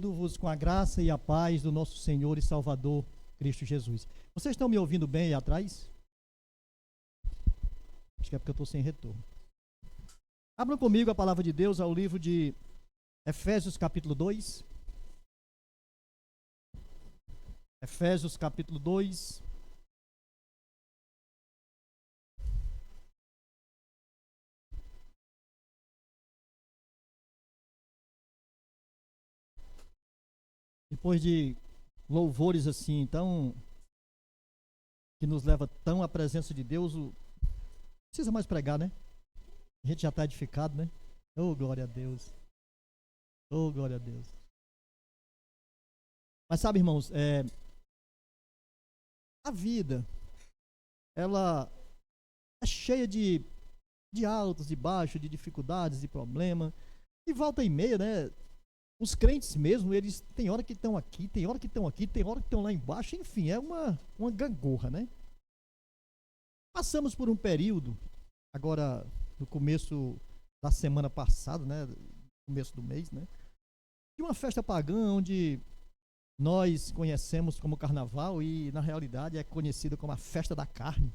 Saúdo-vos com a graça e a paz do nosso Senhor e Salvador Cristo Jesus. Vocês estão me ouvindo bem aí atrás? Acho que é porque eu estou sem retorno. Abram comigo a palavra de Deus ao livro de Efésios capítulo 2. Efésios capítulo 2. Depois de louvores assim, então, que nos leva tão à presença de Deus, não precisa mais pregar, né? A gente já está edificado, né? Oh, glória a Deus. Oh, glória a Deus. Mas sabe, irmãos, a vida, ela é cheia de altos, de baixos, de dificuldades, de problemas. E volta e meia, né? Os crentes mesmo, eles tem hora que estão aqui, tem hora que estão aqui, tem hora que estão lá embaixo, enfim, é uma gangorra, né? Passamos por um período, agora no começo da semana passada, né? Começo do mês, né? De uma festa pagã onde nós conhecemos como carnaval e na realidade é conhecida como a festa da carne,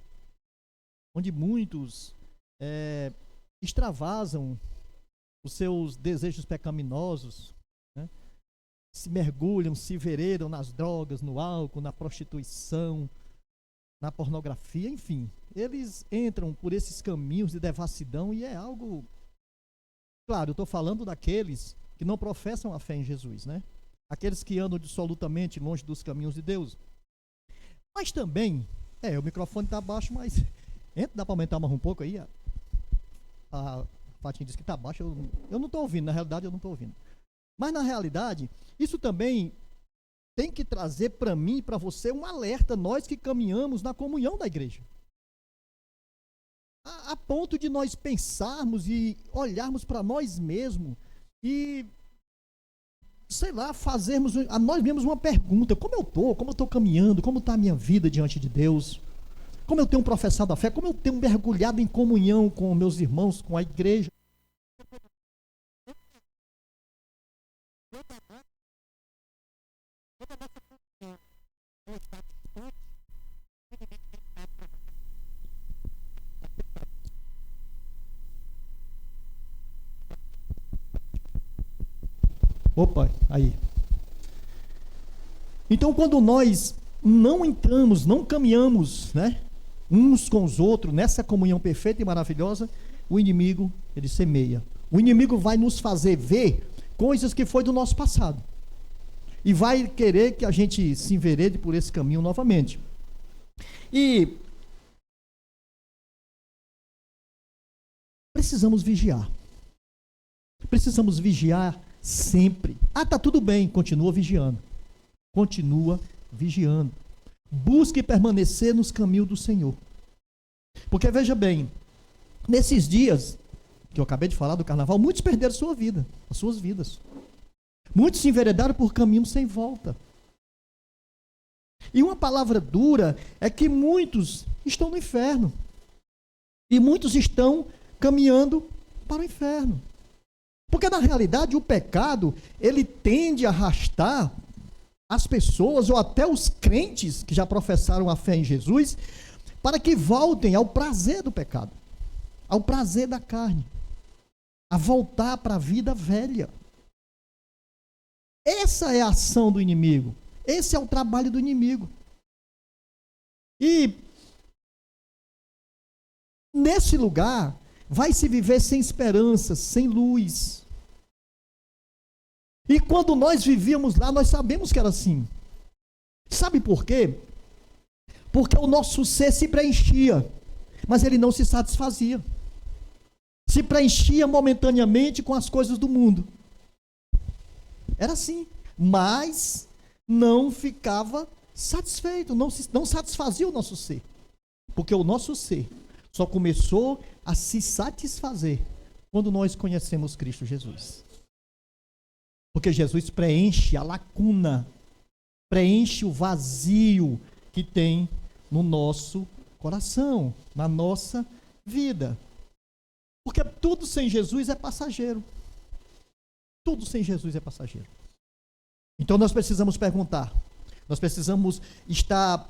onde muitos extravasam os seus desejos pecaminosos, né? Se mergulham, se veredam nas drogas, no álcool, na prostituição, na pornografia, enfim. Eles entram por esses caminhos de devassidão e é algo... Claro, eu estou falando daqueles que não professam a fé em Jesus, né? Aqueles que andam absolutamente longe dos caminhos de Deus. Mas também, o microfone está baixo, mas dá para aumentar mais um pouco aí? A Fatinha disse que está baixo, eu não estou ouvindo, na realidade eu não estou ouvindo. Mas na realidade, isso também tem que trazer para mim e para você um alerta, nós que caminhamos na comunhão da igreja. A ponto de nós pensarmos e olharmos para nós mesmos e, sei lá, fazermos a nós mesmos uma pergunta: como eu estou caminhando, como está a minha vida diante de Deus? Como eu tenho professado a fé, como eu tenho mergulhado em comunhão com meus irmãos, com a igreja? Opa, aí. Então, quando nós não entramos, não caminhamos, né, uns com os outros, nessa comunhão perfeita e maravilhosa, o inimigo, ele semeia. O inimigo vai nos fazer ver coisas que foi do nosso passado. E vai querer que a gente se enverede por esse caminho novamente. E precisamos vigiar. Precisamos vigiar sempre. Tá tudo bem, continua vigiando. Continua vigiando. Busque permanecer nos caminhos do Senhor. Porque veja bem, nesses dias que eu acabei de falar do carnaval, muitos perderam sua vida, as suas vidas. Muitos se enveredaram por caminhos sem volta. E uma palavra dura é que muitos estão no inferno. E muitos estão caminhando para o inferno. Porque na realidade o pecado, ele tende a arrastar as pessoas ou até os crentes que já professaram a fé em Jesus para que voltem ao prazer do pecado, ao prazer da carne, a voltar para a vida velha. Essa é a ação do inimigo. Esse é o trabalho do inimigo. E nesse lugar vai se viver sem esperança, sem luz. E quando nós vivíamos lá, nós sabemos que era assim. Sabe por quê? Porque o nosso ser se preenchia, mas ele não se satisfazia. Se preenchia momentaneamente com as coisas do mundo. Era assim, mas não ficava satisfeito, não satisfazia o nosso ser. Porque o nosso ser só começou a se satisfazer quando nós conhecemos Cristo Jesus. Porque Jesus preenche a lacuna, preenche o vazio que tem no nosso coração, na nossa vida. Porque tudo sem Jesus é passageiro. Tudo sem Jesus é passageiro. Então nós precisamos perguntar, nós precisamos estar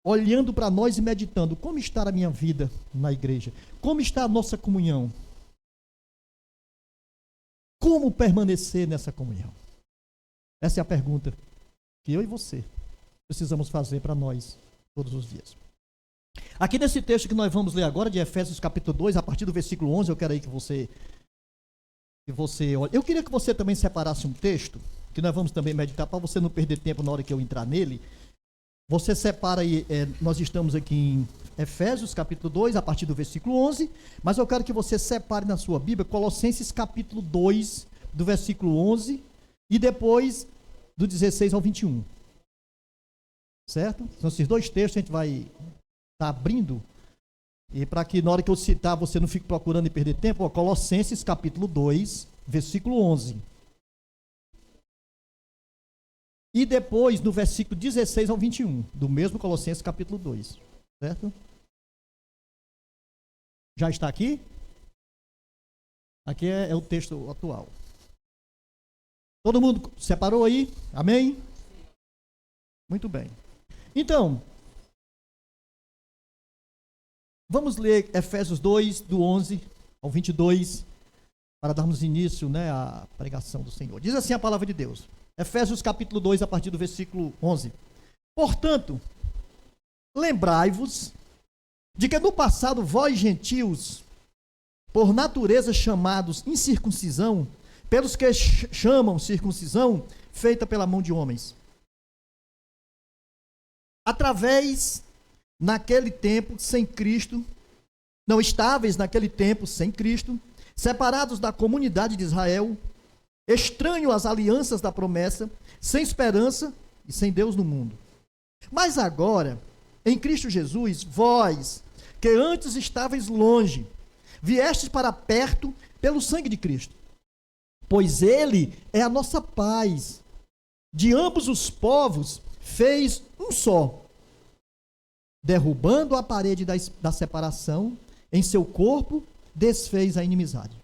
olhando para nós e meditando, como está a minha vida na igreja? Como está a nossa comunhão? Como permanecer nessa comunhão? Essa é a pergunta que eu e você precisamos fazer para nós todos os dias. Aqui nesse texto que nós vamos ler agora, de Efésios capítulo 2, a partir do versículo 11, eu quero aí que você olhe. Eu queria que você também separasse um texto, que nós vamos também meditar, para você não perder tempo na hora que eu entrar nele. Você separa aí, nós estamos aqui em Efésios capítulo 2, a partir do versículo 11, mas eu quero que você separe na sua Bíblia Colossenses capítulo 2, do versículo 11, e depois do 16 ao 21. Certo? São esses dois textos, a gente vai estar abrindo, e para que na hora que eu citar você não fique procurando e perder tempo, ó, Colossenses capítulo 2, versículo 11. E depois no versículo 16 ao 21, do mesmo Colossenses capítulo 2. Certo? Já está aqui? Aqui é o texto atual. Todo mundo separou aí? Amém? Muito bem. Então, vamos ler Efésios 2, do 11 ao 22, para darmos início, à pregação do Senhor. Diz assim a palavra de Deus. Efésios capítulo 2, a partir do versículo 11. Portanto, lembrai-vos de que no passado vós gentios, por natureza chamados incircuncisão, pelos que chamam circuncisão, feita pela mão de homens. Através, naquele tempo, sem Cristo, não estáveis naquele tempo, sem Cristo, separados da comunidade de Israel, estranho às alianças da promessa, sem esperança e sem Deus no mundo. Mas agora, em Cristo Jesus, vós, que antes estáveis longe, viestes para perto pelo sangue de Cristo. Pois Ele é a nossa paz. De ambos os povos fez um só, derrubando a parede da separação, em seu corpo desfez a inimizade.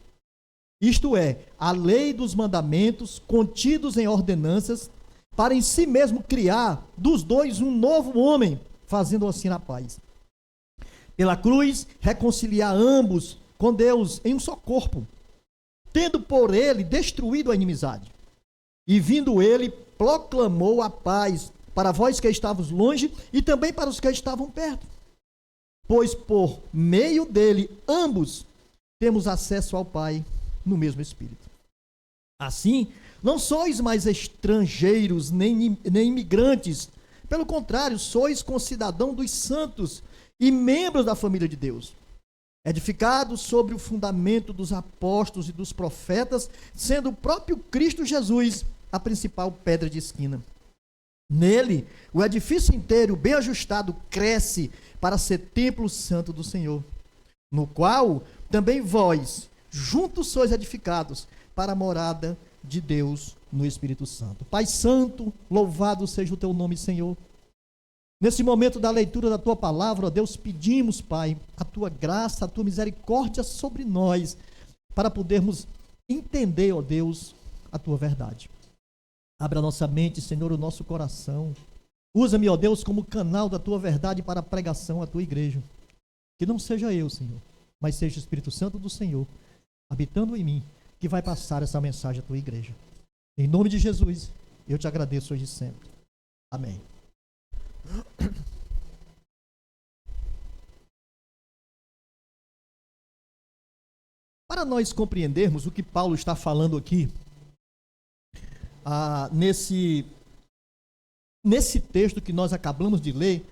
Isto é, a lei dos mandamentos contidos em ordenanças, para em si mesmo criar dos dois um novo homem, fazendo assim a paz. Pela cruz, reconciliar ambos com Deus em um só corpo, tendo por ele destruído a inimizade. E vindo ele, proclamou a paz para vós que estavas longe e também para os que estavam perto. Pois por meio dele, ambos temos acesso ao Pai no mesmo Espírito. Assim, não sois mais estrangeiros nem imigrantes. Pelo contrário, sois concidadão dos santos e membros da família de Deus, edificados sobre o fundamento dos apóstolos e dos profetas, sendo o próprio Cristo Jesus a principal pedra de esquina. Nele, o edifício inteiro, bem ajustado, cresce para ser templo santo do Senhor, no qual também vós, juntos sois edificados para a morada de Deus no Espírito Santo. Pai Santo, louvado seja o teu nome, Senhor. Nesse momento da leitura da tua palavra, ó Deus, pedimos, Pai, a tua graça, a tua misericórdia sobre nós, para podermos entender, ó Deus, a tua verdade. Abra a nossa mente, Senhor, o nosso coração. Usa-me, ó Deus, como canal da tua verdade para a pregação à tua igreja. Que não seja eu, Senhor, mas seja o Espírito Santo do Senhor, habitando em mim, que vai passar essa mensagem à tua igreja. Em nome de Jesus, eu te agradeço hoje e sempre. Amém. Para nós compreendermos o que Paulo está falando aqui, nesse texto que nós acabamos de ler,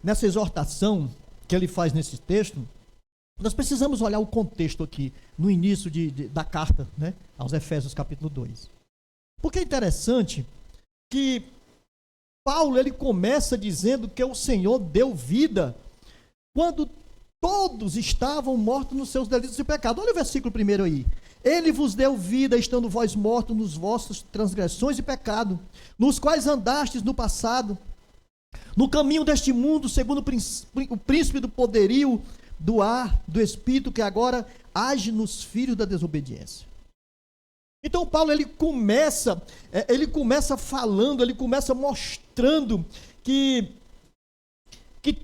nessa exortação que ele faz nesse texto, nós precisamos olhar o contexto aqui, no início da carta, aos Efésios capítulo 2. Porque é interessante que Paulo, ele começa dizendo que o Senhor deu vida quando todos estavam mortos nos seus delitos e pecados. Olha o versículo primeiro aí. Ele vos deu vida, estando vós mortos nos vossos transgressões e pecado, nos quais andastes no passado, no caminho deste mundo, segundo o príncipe do poderio do ar, do espírito, que agora age nos filhos da desobediência. Então Paulo ele começa falando, ele começa mostrando que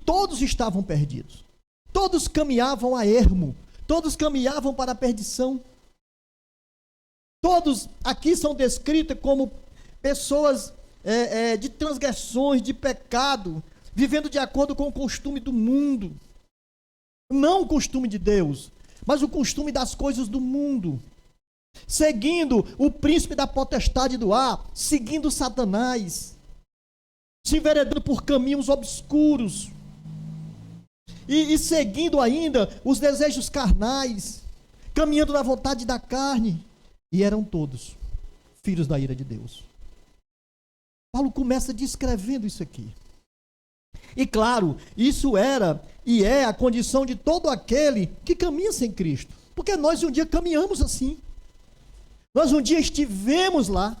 todos estavam perdidos. Todos caminhavam a ermo, todos caminhavam para a perdição. Todos aqui são descritos como pessoas de transgressões, de pecado, vivendo de acordo com o costume do mundo. Não o costume de Deus, mas o costume das coisas do mundo. Seguindo o príncipe da potestade do ar, seguindo Satanás, se enveredando por caminhos obscuros, e seguindo ainda os desejos carnais, caminhando na vontade da carne, e eram todos filhos da ira de Deus. Paulo começa descrevendo isso aqui. E claro, isso era e é a condição de todo aquele que caminha sem Cristo, porque nós um dia caminhamos assim. Nós um dia estivemos lá,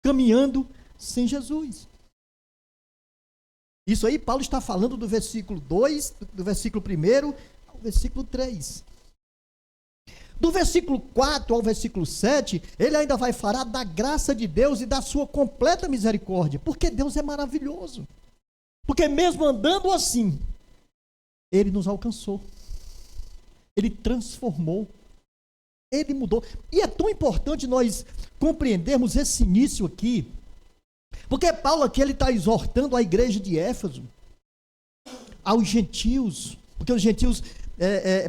caminhando sem Jesus. Isso aí, Paulo está falando do versículo 2, do versículo 1 ao versículo 3. Do versículo 4 ao versículo 7, ele ainda vai falar da graça de Deus e da sua completa misericórdia, porque Deus é maravilhoso. Porque mesmo andando assim, ele nos alcançou. Ele transformou. Ele mudou. E é tão importante nós compreendermos esse início aqui, porque Paulo aqui ele está exortando a igreja de Éfeso, aos gentios, porque os gentios,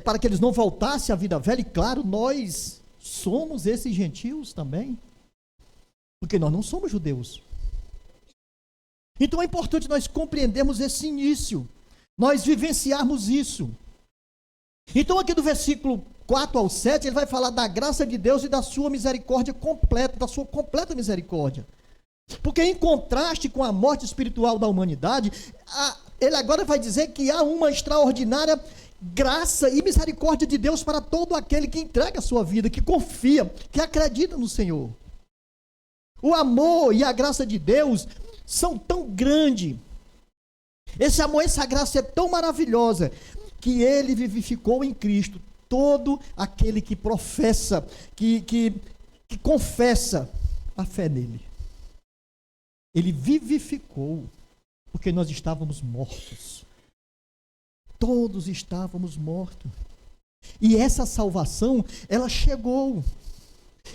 para que eles não voltassem à vida velha, e claro, nós somos esses gentios também, porque nós não somos judeus. Então é importante nós compreendermos esse início, nós vivenciarmos isso. Então aqui do versículo 4 ao 7, ele vai falar da graça de Deus e da sua misericórdia completa, da sua completa misericórdia. Porque em contraste com a morte espiritual da humanidade, ele agora vai dizer que há uma extraordinária graça e misericórdia de Deus para todo aquele que entrega a sua vida, que confia, que acredita no Senhor. O amor e a graça de Deus são tão grandes. Esse amor, essa graça é tão maravilhosa, que ele vivificou em Cristo todo aquele que professa, que confessa a fé nele. Ele vivificou, porque nós estávamos mortos. Todos estávamos mortos. E essa salvação, ela chegou.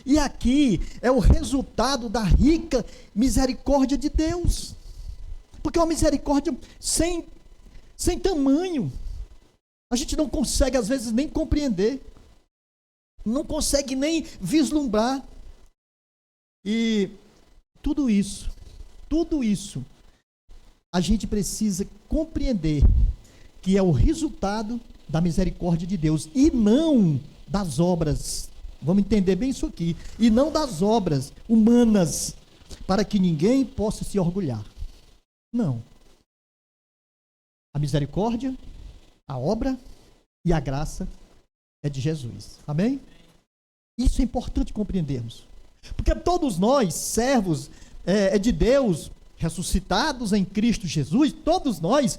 E aqui é o resultado da rica misericórdia de Deus. Porque é uma misericórdia sem tamanho. A gente não consegue, às vezes, nem compreender. Não consegue nem vislumbrar. E tudo isso, a gente precisa compreender que é o resultado da misericórdia de Deus e não das obras. Vamos entender bem isso aqui. E não das obras humanas, para que ninguém possa se orgulhar. Não. A misericórdia, a obra e a graça é de Jesus. Amém? Isso é importante compreendermos. Porque todos nós, servos de Deus, ressuscitados em Cristo Jesus, todos nós,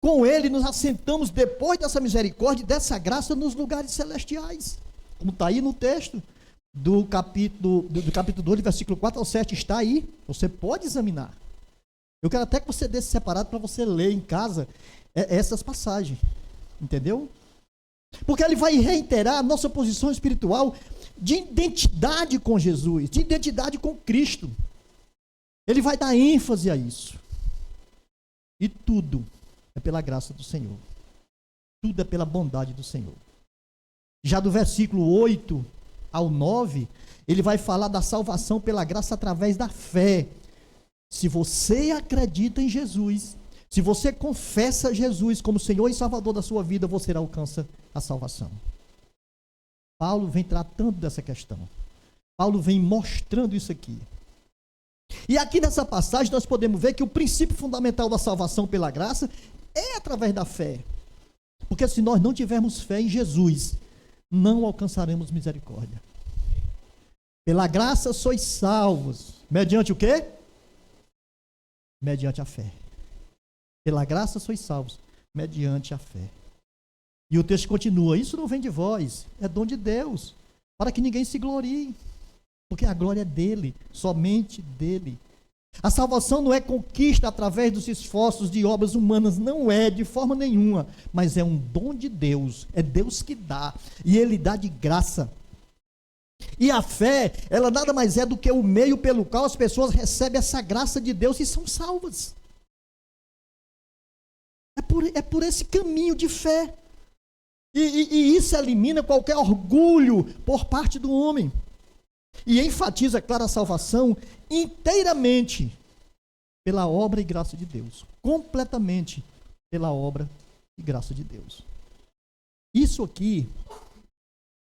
com Ele nos assentamos depois dessa misericórdia e dessa graça nos lugares celestiais. Como está aí no texto do capítulo 2, versículo 4 ao 7, está aí. Você pode examinar. Eu quero até que você desse separado para você ler em casa essas passagens. Entendeu? Porque ele vai reiterar a nossa posição espiritual de identidade com Jesus, de identidade com Cristo. Ele vai dar ênfase a isso. E tudo é pela graça do Senhor. Tudo é pela bondade do Senhor. Já do versículo 8 ao 9, ele vai falar da salvação pela graça através da fé. Se você acredita em Jesus, se você confessa Jesus como Senhor e Salvador da sua vida, você alcança a salvação. Paulo vem tratando dessa questão. Paulo vem mostrando isso aqui. E aqui nessa passagem nós podemos ver que o princípio fundamental da salvação pela graça é através da fé. Porque se nós não tivermos fé em Jesus, não alcançaremos misericórdia. Pela graça sois salvos. Mediante o quê? Mediante a fé. Pela graça sois salvos, mediante a fé. E o texto continua, isso não vem de vós, é dom de Deus, para que ninguém se glorie, porque a glória é dele, somente dele. A salvação não é conquista através dos esforços de obras humanas, não é de forma nenhuma, mas é um dom de Deus, é Deus que dá, e ele dá de graça. E a fé, ela nada mais é do que o meio pelo qual as pessoas recebem essa graça de Deus e são salvas. É por esse caminho de fé. E isso elimina qualquer orgulho por parte do homem. E enfatiza, claro, a salvação inteiramente pela obra e graça de Deus. Completamente pela obra e graça de Deus. Isso aqui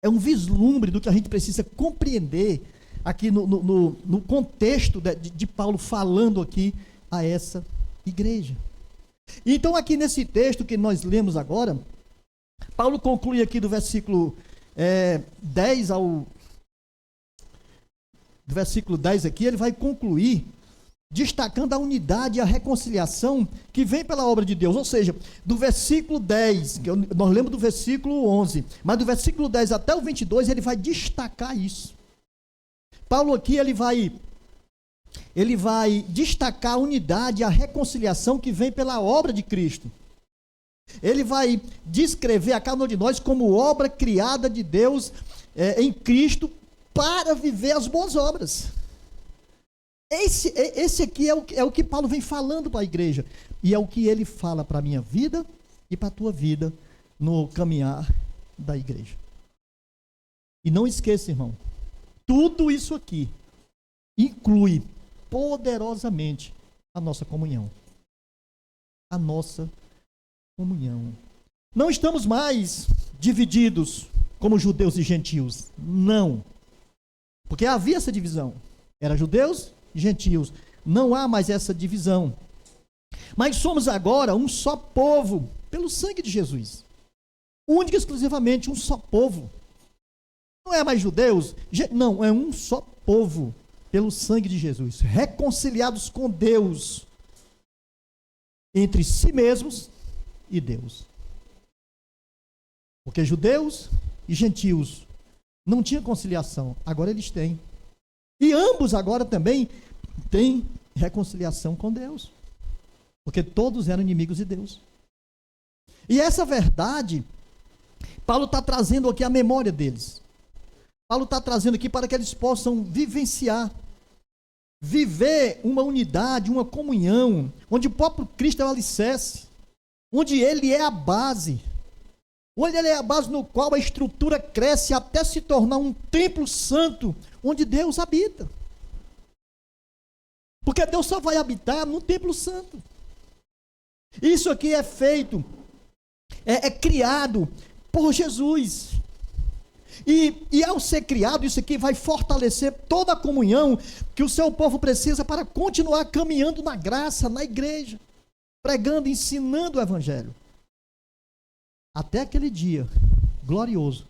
é um vislumbre do que a gente precisa compreender aqui no contexto de Paulo falando aqui a essa igreja. Então aqui nesse texto que nós lemos agora, Paulo conclui aqui do versículo 10 ao... Do versículo 10 aqui, ele vai concluir destacando a unidade e a reconciliação que vem pela obra de Deus. Ou seja, do versículo 10, nós lemos do versículo 11, mas do versículo 10 até o 22, ele vai destacar isso. Paulo aqui, ele vai destacar a unidade e a reconciliação que vem pela obra de Cristo. Ele vai descrever a cada um de nós como obra criada de Deus em Cristo para viver as boas obras. Esse aqui é o que Paulo vem falando para a igreja. E é o que ele fala para a minha vida e para a tua vida no caminhar da igreja. E não esqueça, irmão, tudo isso aqui inclui poderosamente a nossa comunhão. A nossa comunhão. Não estamos mais divididos como judeus e gentios. Não. Porque havia essa divisão. Era judeus e gentios. Não há mais essa divisão. Mas somos agora um só povo, pelo sangue de Jesus. Único e exclusivamente um só povo. Não é mais judeus, não, é um só povo, pelo sangue de Jesus. Reconciliados com Deus, entre si mesmos e Deus. Porque judeus e gentios não tinham conciliação, agora eles têm. E ambos agora também têm reconciliação com Deus. Porque todos eram inimigos de Deus. E essa verdade, Paulo está trazendo aqui a memória deles. Paulo está trazendo aqui para que eles possam vivenciar, viver uma unidade, uma comunhão, onde o próprio Cristo é o alicerce, onde ele é a base, onde ele é a base no qual a estrutura cresce até se tornar um templo santo, onde Deus habita. Porque Deus só vai habitar no templo santo. Isso aqui é feito, é criado por Jesus. E ao ser criado, isso aqui vai fortalecer toda a comunhão que o seu povo precisa para continuar caminhando na graça, na igreja, pregando, ensinando o evangelho. Até aquele dia glorioso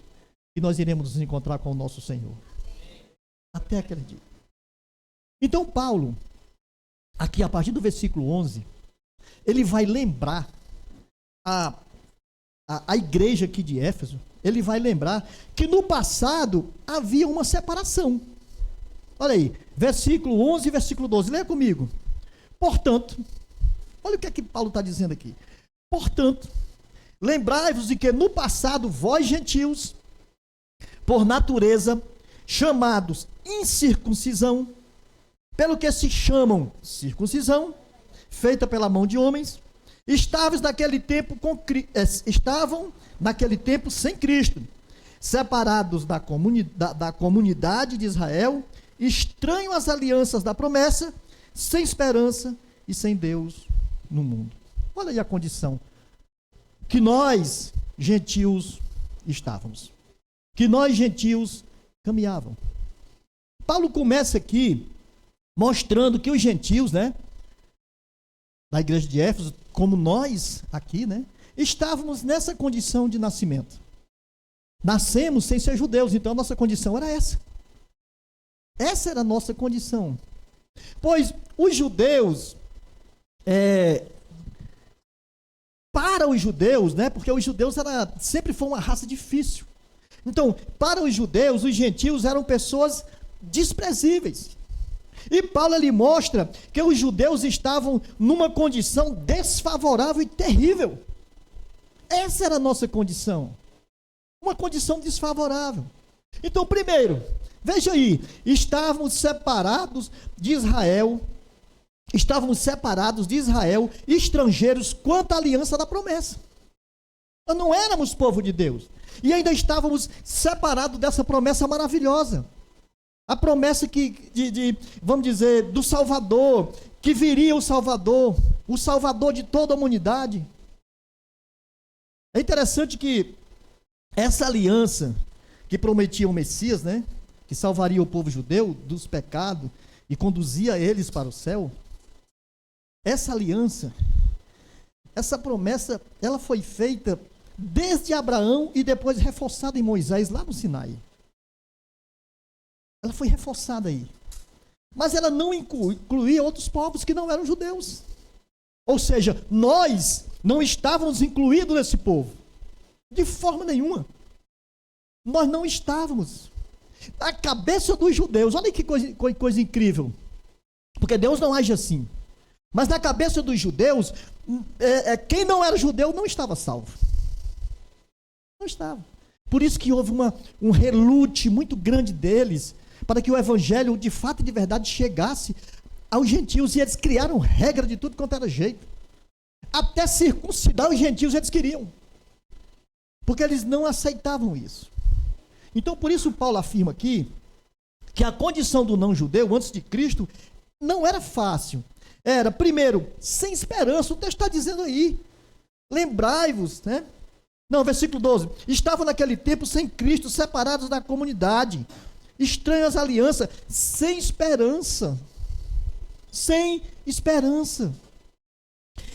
que nós iremos nos encontrar com o nosso Senhor. Até aquele dia. Então Paulo, aqui a partir do versículo 11, ele vai lembrar a igreja aqui de Éfeso, ele vai lembrar que no passado havia uma separação. Olha aí, versículo 11 e versículo 12, leia comigo. Portanto, olha o que é que Paulo está dizendo aqui. Portanto, lembrai-vos de que no passado vós gentios, por natureza, chamados incircuncisão, pelo que se chamam circuncisão, feita pela mão de homens, estavam naquele tempo sem Cristo, separados da comunidade de Israel, estranhos às alianças da promessa, sem esperança e sem Deus no mundo. Olha aí a condição que nós, gentios, estávamos. Que nós, gentios, caminhávamos. Paulo começa aqui mostrando que os gentios, né, da igreja de Éfeso, como nós aqui, né, estávamos nessa condição de nascimento. Nascemos sem ser judeus, então a nossa condição era essa. Essa era a nossa condição. Pois os judeus, para os judeus, né, porque os judeus sempre foi uma raça difícil. Então, para os judeus, os gentios eram pessoas desprezíveis. E Paulo ele mostra que os judeus estavam numa condição desfavorável e terrível. Essa era a nossa condição. Uma condição desfavorável. Então, primeiro, veja aí, estávamos separados de Israel, estrangeiros quanto à aliança da promessa. Nós não éramos povo de Deus. E ainda estávamos separados dessa promessa maravilhosa. A promessa vamos dizer, do Salvador, que viria o Salvador de toda a humanidade. É interessante que essa aliança que prometia o Messias, né, que salvaria o povo judeu dos pecados e conduzia eles para o céu, essa aliança, essa promessa, ela foi feita desde Abraão e depois reforçada em Moisés, lá no Sinai. Ela foi reforçada aí. Mas ela não incluía outros povos que não eram judeus. Ou seja, nós não estávamos incluídos nesse povo. De forma nenhuma. Nós não estávamos. A cabeça dos judeus, olha que coisa incrível. Porque Deus não age assim. Mas na cabeça dos judeus, quem não era judeu não estava salvo. Não estava. Por isso que houve um relute muito grande deles, para que o evangelho de fato e de verdade chegasse aos gentios, e eles criaram regra de tudo quanto era jeito. Até circuncidar os gentios eles queriam, porque eles não aceitavam isso. Então por isso Paulo afirma aqui, que a condição do não-judeu antes de Cristo não era fácil. Era, primeiro, sem esperança. O texto está dizendo aí, lembrai-vos, né? Não, versículo 12, estavam naquele tempo sem Cristo, separados da comunidade, estranhas alianças, sem esperança.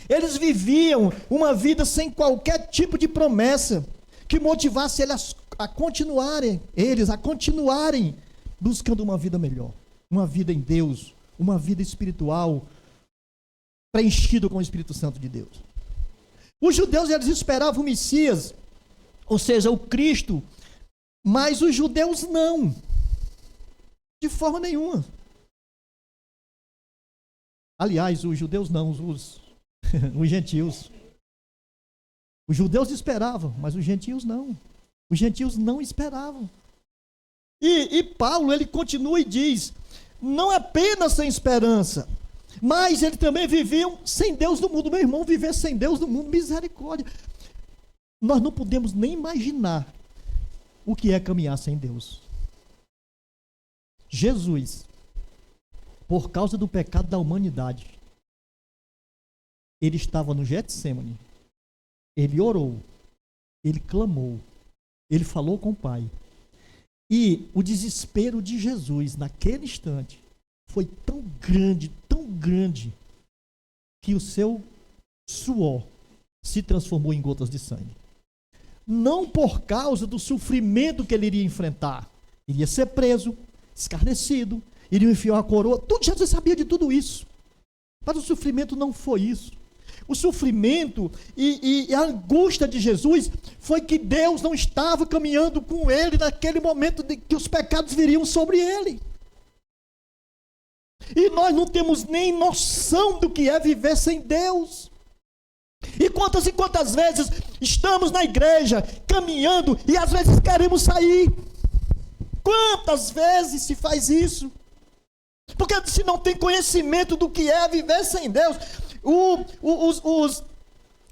Eles viviam uma vida sem qualquer tipo de promessa que motivasse eles a continuarem buscando uma vida melhor, uma vida em Deus, uma vida espiritual preenchida com o Espírito Santo de Deus. Os judeus, eles esperavam o Messias, ou seja, o Cristo, mas os judeus não. De forma nenhuma. Aliás, os judeus não, os gentios. Os judeus esperavam, mas os gentios não. Os gentios não esperavam. E Paulo, ele continua e diz, não apenas sem esperança, mas eles também viviam sem Deus no mundo. Meu irmão, viver sem Deus no mundo, misericórdia. Nós não podemos nem imaginar o que é caminhar sem Deus. Jesus, por causa do pecado da humanidade, ele estava no Getsêmani, ele orou, ele clamou, ele falou com o Pai. E o desespero de Jesus naquele instante foi tão grande, que o seu suor se transformou em gotas de sangue. Não por causa do sofrimento que ele iria enfrentar, iria ser preso, escarnecido, iriam enfiar uma coroa, tudo, Jesus sabia de tudo isso. Mas o sofrimento não foi isso. O sofrimento e a angústia de Jesus foi que Deus não estava caminhando com ele naquele momento de que os pecados viriam sobre ele. E nós não temos nem noção do que é viver sem Deus. E quantas vezes estamos na igreja, caminhando, e às vezes queremos sair. Quantas vezes se faz isso? Porque se não tem conhecimento do que é viver sem Deus. Os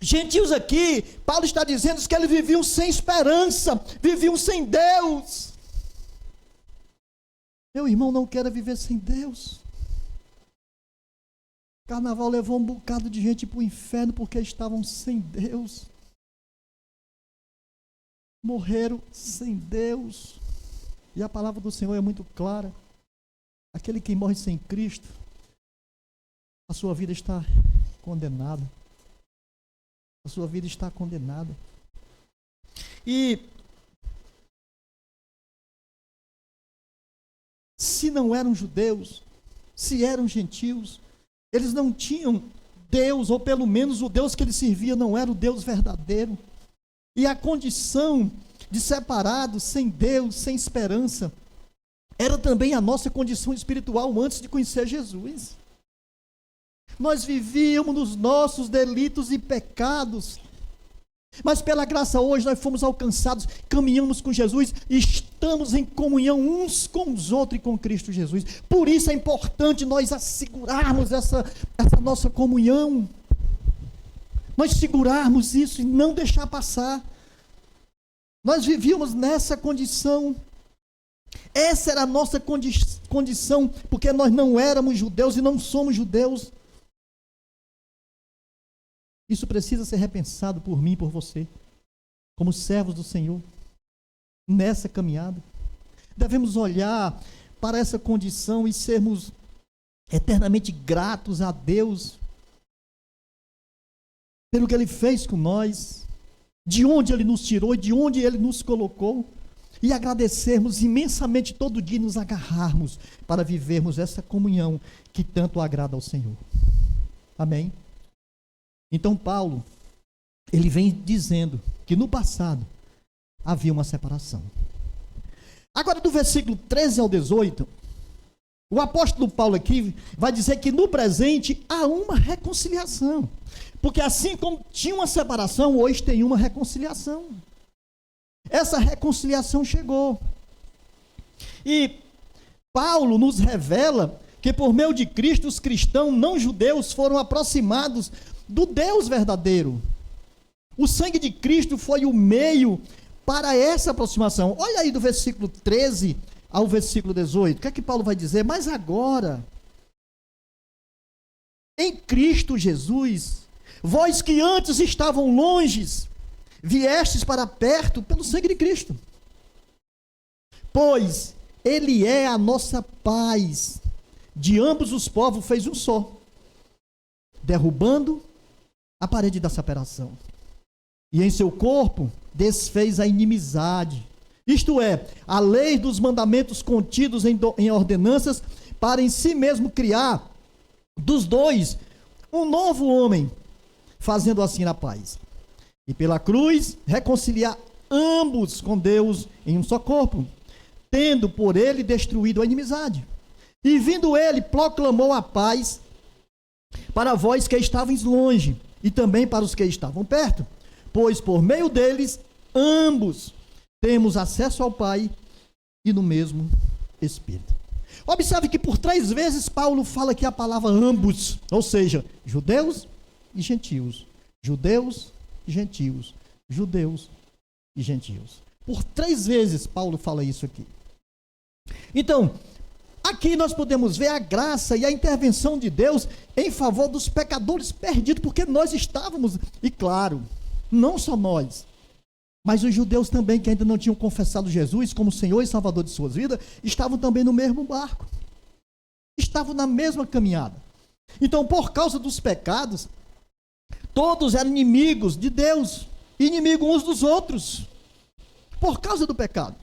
gentios aqui, Paulo está dizendo que eles viviam sem esperança, viviam sem Deus. Meu irmão não quer viver sem Deus. Carnaval levou um bocado de gente para o inferno porque estavam sem Deus. Morreram sem Deus. E a palavra do Senhor é muito clara. Aquele que morre sem Cristo, a sua vida está condenada. A sua vida está condenada. E se não eram judeus, se eram gentios, eles não tinham Deus, ou pelo menos o Deus que eles serviam não era o Deus verdadeiro. E a condição de separados, sem Deus, sem esperança. Era também a nossa condição espiritual antes de conhecer Jesus. Nós vivíamos nos nossos delitos e pecados, mas pela graça hoje nós fomos alcançados, caminhamos com Jesus e estamos em comunhão uns com os outros e com Cristo Jesus. Por isso é importante nós assegurarmos essa nossa comunhão, nós segurarmos isso e não deixar passar. Nós vivíamos nessa condição, essa era a nossa condição, porque nós não éramos judeus e não somos judeus. Isso precisa ser repensado por mim e por você, como servos do Senhor, nessa caminhada. Devemos olhar para essa condição e sermos eternamente gratos a Deus pelo que Ele fez com nós, de onde Ele nos tirou e de onde Ele nos colocou, e agradecermos imensamente todo dia, nos agarrarmos para vivermos essa comunhão que tanto agrada ao Senhor. Amém? Então Paulo, ele vem dizendo que no passado havia uma separação. Agora do versículo 13 ao 18, o apóstolo Paulo aqui vai dizer que no presente há uma reconciliação. Porque assim como tinha uma separação, hoje tem uma reconciliação. Essa reconciliação chegou. E Paulo nos revela que por meio de Cristo os cristãos não judeus foram aproximados do Deus verdadeiro. O sangue de Cristo foi o meio para essa aproximação. Olha aí do versículo 13 ao versículo 18. O que é que Paulo vai dizer? Mas agora, em Cristo Jesus, vós que antes estavam longes, viestes para perto pelo sangue de Cristo. Pois Ele é a nossa paz. De ambos os povos fez um só, derrubando a parede da separação. E em seu corpo desfez a inimizade. Isto é, a lei dos mandamentos contidos em ordenanças, para em si mesmo criar dos dois um novo homem, fazendo assim a paz. E pela cruz reconciliar ambos com Deus em um só corpo, tendo por ele destruído a inimizade. E vindo ele, proclamou a paz para vós que estavais longe, e também para os que estavam perto, pois por meio deles, ambos temos acesso ao Pai e no mesmo Espírito. Observe que por 3 vezes Paulo fala aqui a palavra ambos, ou seja, judeus e gentios, judeus e gentios, judeus e gentios. Por 3 vezes Paulo fala isso aqui. Então, aqui nós podemos ver a graça e a intervenção de Deus em favor dos pecadores perdidos, porque nós estávamos, e claro, não só nós, mas os judeus também, que ainda não tinham confessado Jesus como Senhor e Salvador de suas vidas, estavam também no mesmo barco, estavam na mesma caminhada. Então, por causa dos pecados, todos eram inimigos de Deus, inimigos uns dos outros, por causa do pecado.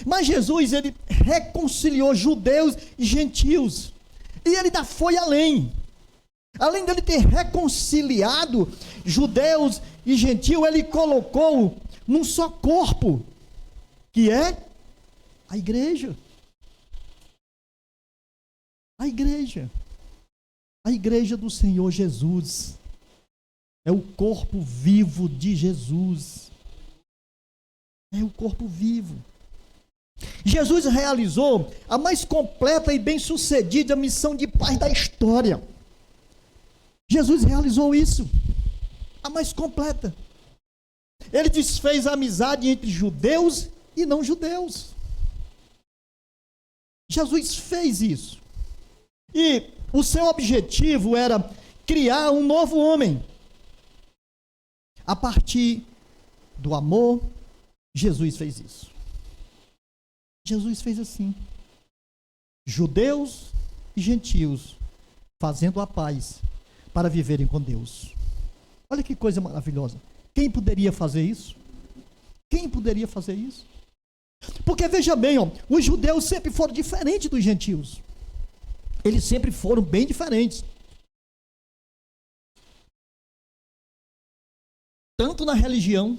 Mas Jesus, ele reconciliou judeus e gentios, e ele ainda foi além. Além dele ter reconciliado judeus e gentios, ele colocou num só corpo, que é a igreja. A igreja. A igreja do Senhor Jesus. É o corpo vivo de Jesus. É o corpo vivo. Jesus realizou a mais completa e bem-sucedida missão de paz da história. Jesus realizou isso, a mais completa. Ele desfez a amizade entre judeus e não judeus. Jesus fez isso. E o seu objetivo era criar um novo homem. A partir do amor, Jesus fez isso. Jesus fez assim. Judeus e gentios fazendo a paz para viverem com Deus. Olha que coisa maravilhosa. Quem poderia fazer isso? Quem poderia fazer isso? Porque veja bem, os judeus sempre foram diferentes dos gentios. Eles sempre foram bem diferentes. Tanto na religião,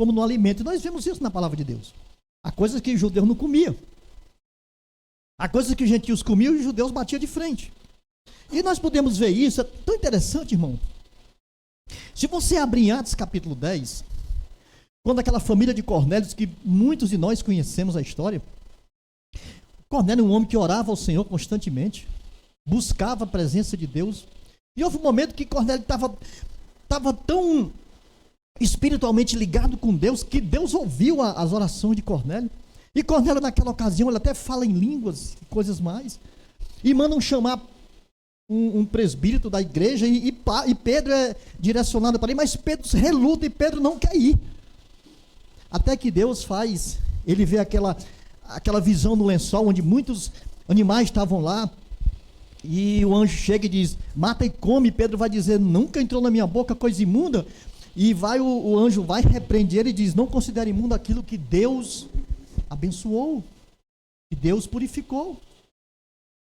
como no alimento. E nós vemos isso na palavra de Deus. Há coisas que os judeus não comiam. Há coisas que os gentios comiam e os judeus batiam de frente. E nós podemos ver isso, é tão interessante, irmão. Se você abrir em Atos capítulo 10, quando aquela família de Cornélio, que muitos de nós conhecemos a história, Cornélio é um homem que orava ao Senhor constantemente, buscava a presença de Deus, e houve um momento que Cornélio estava tão espiritualmente ligado com Deus, que Deus ouviu as orações de Cornélio, e Cornélio naquela ocasião, ele até fala em línguas e coisas mais, e mandam chamar um presbítero da igreja, e Pedro é direcionado para ele, mas Pedro reluta e Pedro não quer ir. Até que Deus faz, ele vê aquela visão no lençol, onde muitos animais estavam lá, e o anjo chega e diz, mata e come. Pedro vai dizer, nunca entrou na minha boca coisa imunda, e o anjo vai repreender e diz, não considere imundo aquilo que Deus abençoou, que Deus purificou.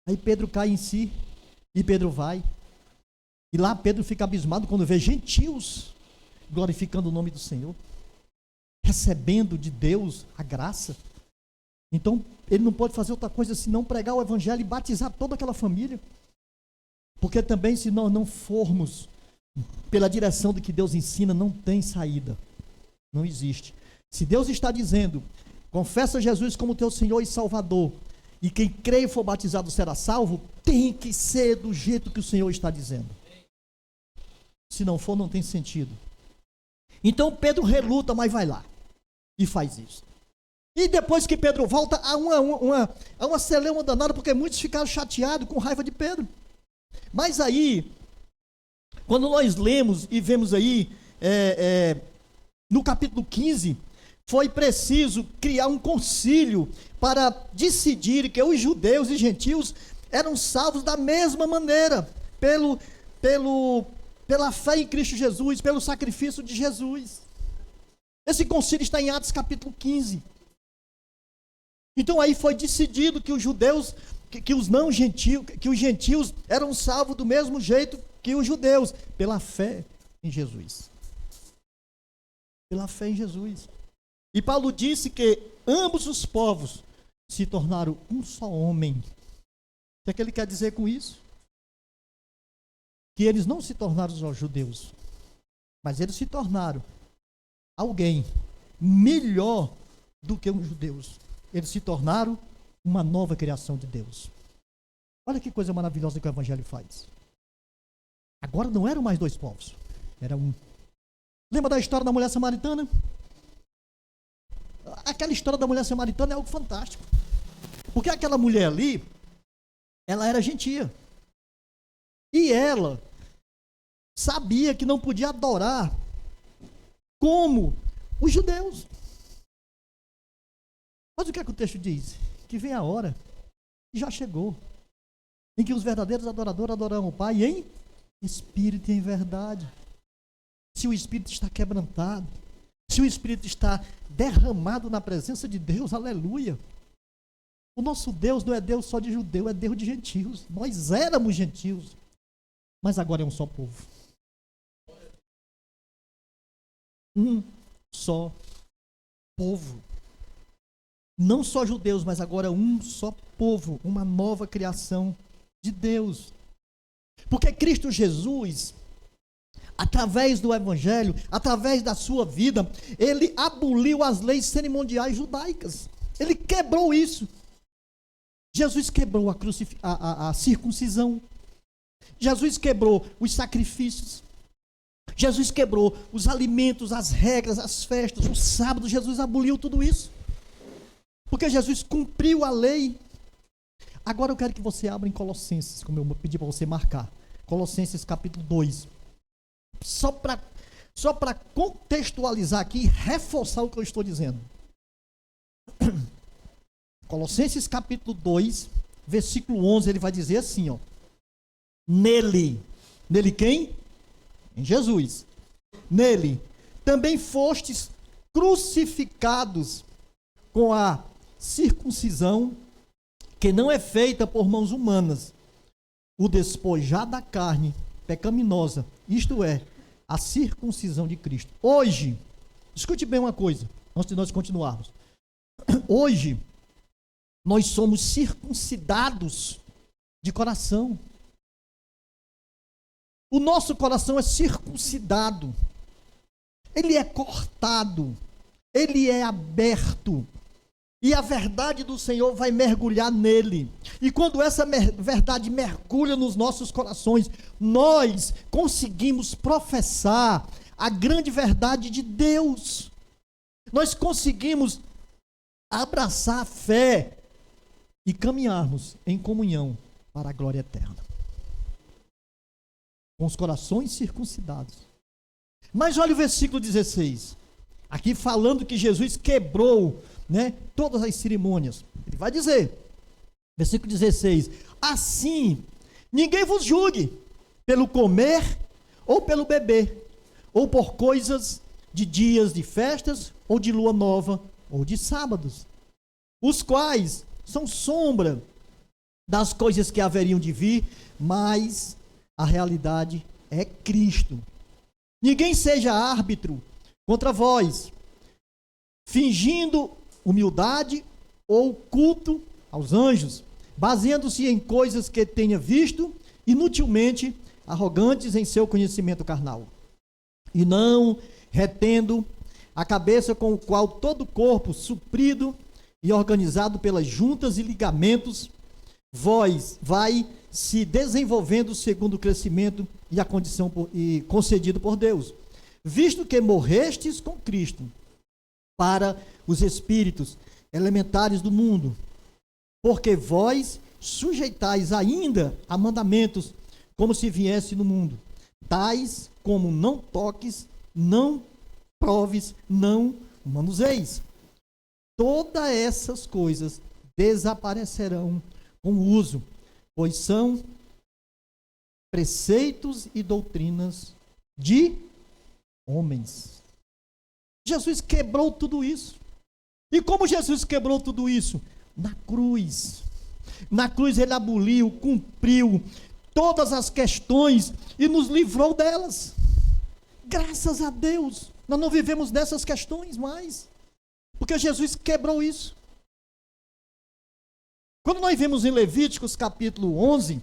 Aí Pedro cai em si, e Pedro vai, e lá Pedro fica abismado quando vê gentios glorificando o nome do Senhor, recebendo de Deus a graça. Então ele não pode fazer outra coisa senão pregar o evangelho e batizar toda aquela família, porque também se nós não formos pela direção do que Deus ensina, não tem saída, não existe. Se Deus está dizendo, confessa Jesus como teu Senhor e Salvador, e quem crê e for batizado será salvo, tem que ser do jeito que o Senhor está dizendo. Se não for, não tem sentido. Então Pedro reluta, mas vai lá e faz isso. E depois que Pedro volta, há uma celeuma danada, porque muitos ficaram chateados, com raiva de Pedro. Mas aí, quando nós lemos e vemos aí, no capítulo 15, foi preciso criar um concílio para decidir que os judeus e gentios eram salvos da mesma maneira, pela fé em Cristo Jesus, pelo sacrifício de Jesus. Esse concílio está em Atos capítulo 15. Então aí foi decidido que os judeus, que os gentios eram salvos do mesmo jeito que os judeus, pela fé em Jesus. Pela fé em Jesus. E Paulo disse que ambos os povos se tornaram um só homem. O que ele quer dizer com isso? Que eles não se tornaram só judeus, mas eles se tornaram alguém melhor do que os judeus. Eles se tornaram uma nova criação de Deus. Olha que coisa maravilhosa que o evangelho faz. Agora não eram mais dois povos, era um. Lembra da história da mulher samaritana? Aquela história da mulher samaritana é algo fantástico. Porque aquela mulher ali, ela era gentia. E ela sabia que não podia adorar como os judeus. Mas o que é que o texto diz? Que vem a hora, e já chegou, em que os verdadeiros adoradores adorarão o Pai em espírito e em verdade. Se o espírito está quebrantado, se o espírito está derramado na presença de Deus, aleluia. O nosso Deus não é Deus só de judeu, é Deus de gentios. Nós éramos gentios, mas agora é um só povo. Um só povo. Não só judeus, mas agora um só povo, uma nova criação de Deus. Porque Cristo Jesus, através do Evangelho, através da sua vida, ele aboliu as leis cerimoniais judaicas. Ele quebrou isso. Jesus quebrou a circuncisão. Jesus quebrou os sacrifícios. Jesus quebrou os alimentos, as regras, as festas, o sábado. Jesus aboliu tudo isso. Porque Jesus cumpriu a lei. Agora eu quero que você abra em Colossenses, como eu pedi para você marcar. Colossenses capítulo 2. Só para contextualizar aqui e reforçar o que eu estou dizendo. Colossenses capítulo 2, versículo 11, ele vai dizer assim, ó. Nele quem? Em Jesus. Nele também fostes crucificados com a circuncisão que não é feita por mãos humanas, o despojar da carne pecaminosa, isto é, a circuncisão de Cristo. Hoje, Escute bem uma coisa, antes de nós continuarmos. Hoje, nós somos circuncidados de coração. O nosso coração é circuncidado. Ele é cortado. Ele é aberto. E a verdade do Senhor vai mergulhar nele. E quando essa verdade mergulha nos nossos corações, nós conseguimos professar a grande verdade de Deus. Nós conseguimos abraçar a fé e caminharmos em comunhão para a glória eterna. Com os corações circuncidados. Mas olha o versículo 16. Aqui falando que Jesus quebrou, todas as cerimônias. Ele vai dizer, versículo 16: assim, ninguém vos julgue pelo comer ou pelo beber, ou por coisas de dias de festas, ou de lua nova, ou de sábados, os quais são sombra das coisas que haveriam de vir, mas a realidade é Cristo. Ninguém seja árbitro contra vós, fingindo humildade ou culto aos anjos, baseando-se em coisas que tenha visto, inutilmente arrogantes em seu conhecimento carnal, e não retendo a cabeça, com o qual todo o corpo, suprido e organizado pelas juntas e ligamentos, vai se desenvolvendo segundo o crescimento e a condição concedido por Deus, visto que morrestes com Cristo para os espíritos elementares do mundo, porque vós sujeitais ainda a mandamentos como se viesse no mundo, tais como não toques, não proves, não manuseis. Todas essas coisas desaparecerão com o uso, pois são preceitos e doutrinas de homens. Jesus quebrou tudo isso. E como Jesus quebrou tudo isso? Na cruz. Na cruz ele aboliu, cumpriu todas as questões e nos livrou delas. Graças a Deus, nós não vivemos dessas questões mais, porque Jesus quebrou isso. Quando nós vemos em Levíticos capítulo 11,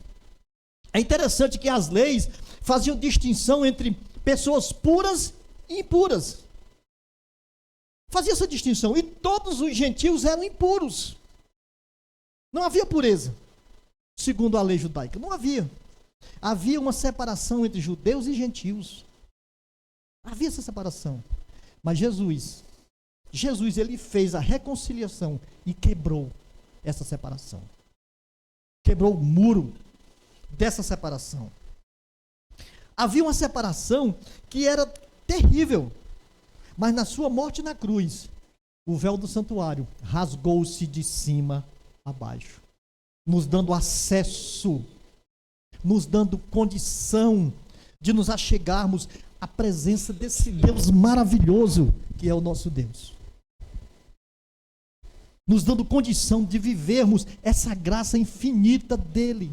é interessante que as leis faziam distinção entre pessoas puras e impuras. Fazia essa distinção, e todos os gentios eram impuros. Não havia pureza, segundo a lei judaica, não havia. Havia uma separação entre judeus e gentios. Havia essa separação. Mas Jesus, ele fez a reconciliação e quebrou essa separação. Quebrou o muro dessa separação. Havia uma separação que era terrível, mas na sua morte na cruz, o véu do santuário rasgou-se de cima a baixo, nos dando acesso, nos dando condição de nos achegarmos à presença desse Deus maravilhoso que é o nosso Deus. Nos dando condição de vivermos essa graça infinita dele.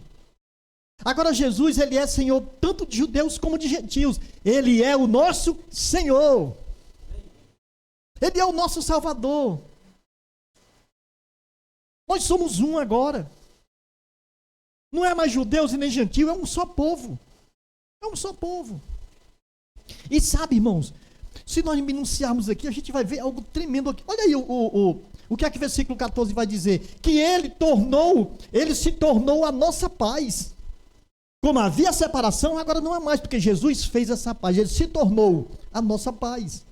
Agora Jesus, ele é Senhor tanto de judeus como de gentios. Ele é o nosso Senhor. Ele é o nosso Salvador. Nós somos um agora. Não é mais judeus e nem gentio, é um só povo. É um só povo. E sabe, irmãos, se nós enunciarmos aqui, a gente vai ver algo tremendo aqui. Olha aí o que é que o versículo 14 vai dizer? Que ele se tornou a nossa paz. Como havia separação, agora não é mais, porque Jesus fez essa paz. Ele se tornou a nossa paz.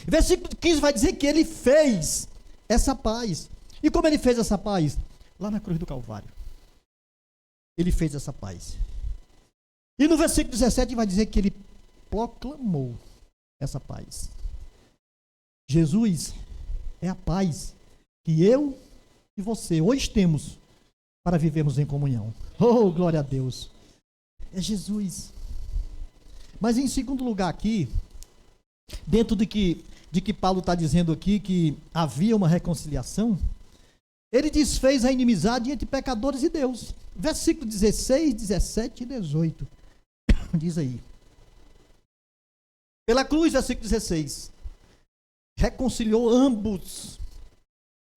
Versículo 15 vai dizer que ele fez essa paz. E como ele fez essa paz? Lá na cruz do Calvário. Ele fez essa paz. E no versículo 17 vai dizer que ele proclamou essa paz. Jesus é a paz que eu e você hoje temos para vivermos em comunhão. Oh, glória a Deus. É Jesus. Mas em segundo lugar aqui, dentro de que Paulo está dizendo aqui que havia uma reconciliação, ele desfez a inimizade entre pecadores e Deus. Versículo 16, 17 e 18. Diz aí. Pela cruz, versículo 16. reconciliou ambos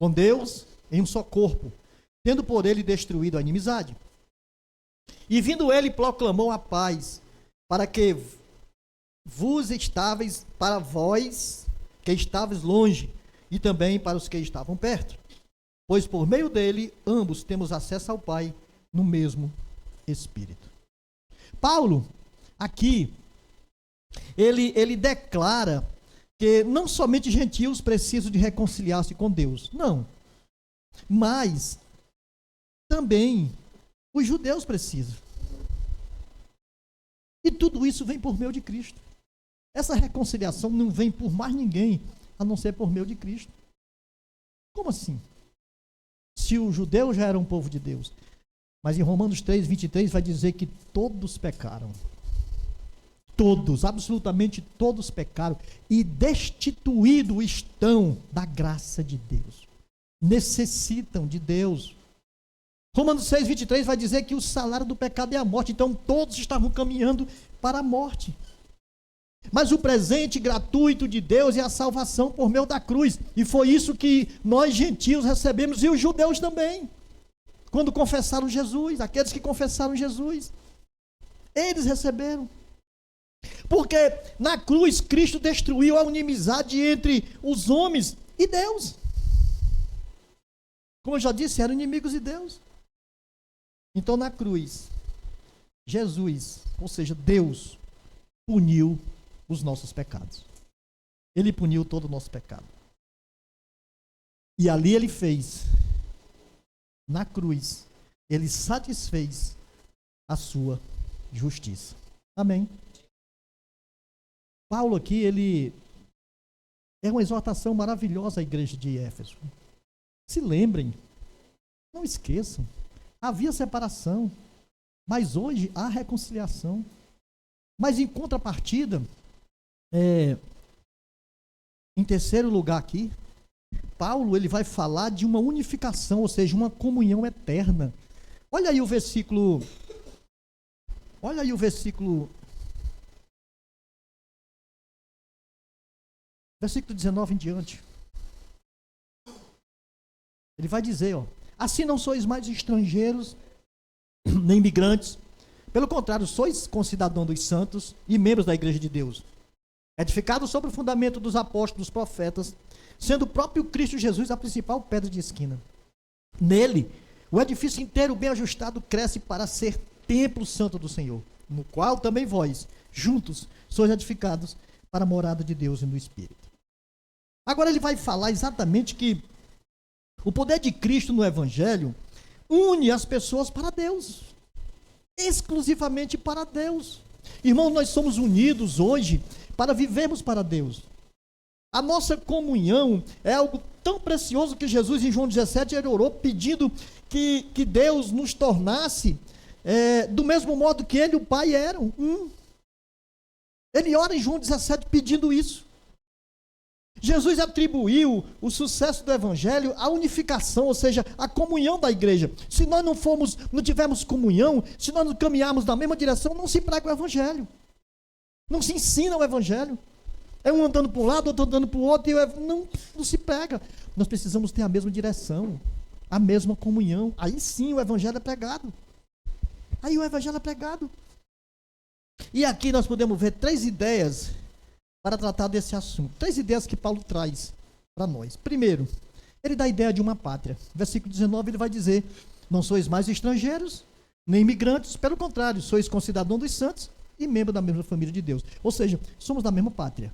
com Deus em um só corpo, tendo por ele destruído a inimizade. E vindo ele, proclamou a paz, para que vos estáveis, para vós que estáveis longe, e também para os que estavam perto. Pois por meio dele, ambos temos acesso ao Pai no mesmo Espírito. Paulo, aqui, ele declara que não somente gentios precisam de reconciliar-se com Deus, não, mas também os judeus precisam. E tudo isso vem por meio de Cristo. Essa reconciliação não vem por mais ninguém, a não ser por meio de Cristo. Como assim? Se o judeu já era um povo de Deus, mas em Romanos 3, 23 vai dizer que todos pecaram. Todos, absolutamente todos pecaram e destituídos estão da graça de Deus. Necessitam de Deus. Romanos 6, 23 vai dizer que o salário do pecado é a morte. Então todos estavam caminhando para a morte. Mas o presente gratuito de Deus é a salvação por meio da cruz. E foi isso que nós gentios recebemos e os judeus também. Quando confessaram Jesus, aqueles que confessaram Jesus, eles receberam. Porque na cruz Cristo destruiu a inimizade entre os homens e Deus. Como eu já disse, eram inimigos de Deus. Então na cruz, Jesus, ou seja, Deus, puniu os nossos pecados. Ele puniu todo o nosso pecado. E ali ele fez, na cruz, ele satisfez a sua justiça. Amém. Paulo aqui, ele é uma exortação maravilhosa à igreja de Éfeso. Se lembrem, não esqueçam, havia separação, mas hoje há reconciliação. Mas em contrapartida, em terceiro lugar aqui, Paulo ele vai falar de uma unificação, ou seja, uma comunhão eterna. Olha aí o versículo 19 em diante. Ele vai dizer, assim não sois mais estrangeiros, nem imigrantes. Pelo contrário, sois concidadãos dos santos e membros da igreja de Deus, edificados sobre o fundamento dos apóstolos, dos profetas, sendo o próprio Cristo Jesus a principal pedra de esquina. Nele, o edifício inteiro bem ajustado cresce para ser templo santo do Senhor, no qual também vós, juntos, sois edificados para a morada de Deus e no Espírito. Agora ele vai falar exatamente que o poder de Cristo no Evangelho une as pessoas para Deus, exclusivamente para Deus. Irmãos, nós somos unidos hoje para vivermos para Deus. A nossa comunhão é algo tão precioso que Jesus em João 17 ele orou pedindo que Deus nos tornasse do mesmo modo que ele e o Pai eram um. Ele ora em João 17 pedindo isso. Jesus atribuiu o sucesso do Evangelho à unificação, ou seja, à comunhão da igreja. Se nós não tivermos comunhão, se nós não caminharmos na mesma direção, não se prega o Evangelho. Não se ensina o Evangelho. É um andando para um lado, outro andando para o outro, e não se prega. Nós precisamos ter a mesma direção, a mesma comunhão. Aí sim o Evangelho é pregado. Aí o Evangelho é pregado. E aqui nós podemos ver 3 ideias para tratar desse assunto. 3 ideias que Paulo traz para nós. Primeiro, ele dá a ideia de uma pátria. Versículo 19, ele vai dizer, não sois mais estrangeiros, nem imigrantes, pelo contrário, sois concidadãos dos santos e membro da mesma família de Deus. Ou seja, somos da mesma pátria.